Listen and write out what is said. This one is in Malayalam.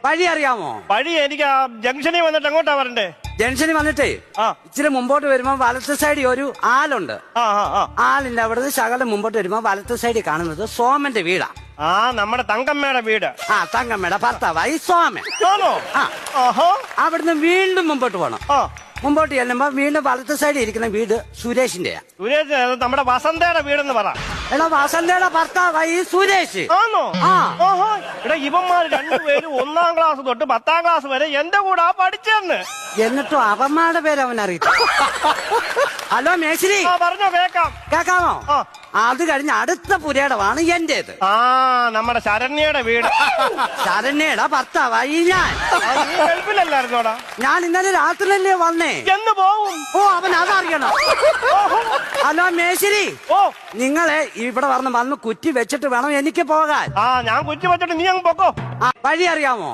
വഴി അറിയാമോ? വഴി എനിക്ക് ആ ജംഗ്ഷനിൽ വന്നിട്ട് എങ്ങോട്ടാ വരണ്ടേ? ജംഗ്ഷനിൽ വന്നിട്ടേ ഇച്ചിരി മുമ്പോട്ട് വരുമ്പോ വലത്ത് സൈഡിൽ ഒരു ആലുണ്ട്. ആലിന്റെ അവിടുന്ന് ശകലം മുമ്പോട്ട് വരുമ്പോ വലത്ത് സൈഡിൽ കാണുന്നത് സോമന്റെ വീടാ. നമ്മുടെ തങ്കമ്മയുടെ വീട്. തങ്കമ്മയുടെ ഭർത്താവായി സോമൻ. അവിടുന്ന് വീണ്ടും മുമ്പോട്ട് പോണം. മുമ്പോട്ട് ചെല്ലുമ്പോ വീണ്ടും വലത്ത് സൈഡിൽ ഇരിക്കുന്ന വീട് സുരേഷിന്റെയാ. സുരേഷ് നമ്മുടെ വസന്തയുടെ വീടെന്ന് പറ. എടാ വസന്തയുടെ ഭർത്താവായി സുരേഷ്. ആണോ? എടാ ഇവന്മാര് രണ്ടുപേരും 1ാം ക്ലാസ് തൊട്ട് 10ാം ക്ലാസ് വരെ എന്റെ കൂടെ പഠിച്ചെന്ന്. എന്നിട്ടും അവന്മാരുടെ പേര് അവൻ അറിയില്ല. ഹലോ മേശ്രി. പറഞ്ഞോ, കേക്കാമോ? അത് കഴിഞ്ഞ് അടുത്ത പുരയിടമാണ് എന്റേത്. നമ്മുടെ ശരണ്യയുടെ വീട്. ശരണ്യയുടെ ഭർത്താവായി ഞാൻ. ഗൾഫിലല്ലായിരുന്നോടാ? ഞാൻ ഇന്നലെ രാത്രിയല്ലേ വന്നേ. എന്ന് പോവും? അവൻ അതറിയണം. ഹലോ മേശ്രി. നിങ്ങളെ ഇവിടെ വന്ന് കുറ്റി വെച്ചിട്ട് വേണം എനിക്ക് പോകാൻ. ഞാൻ കുറ്റി വെച്ചിട്ട് നീ അങ്ങ് പൊക്കോ. വഴി അറിയാമോ?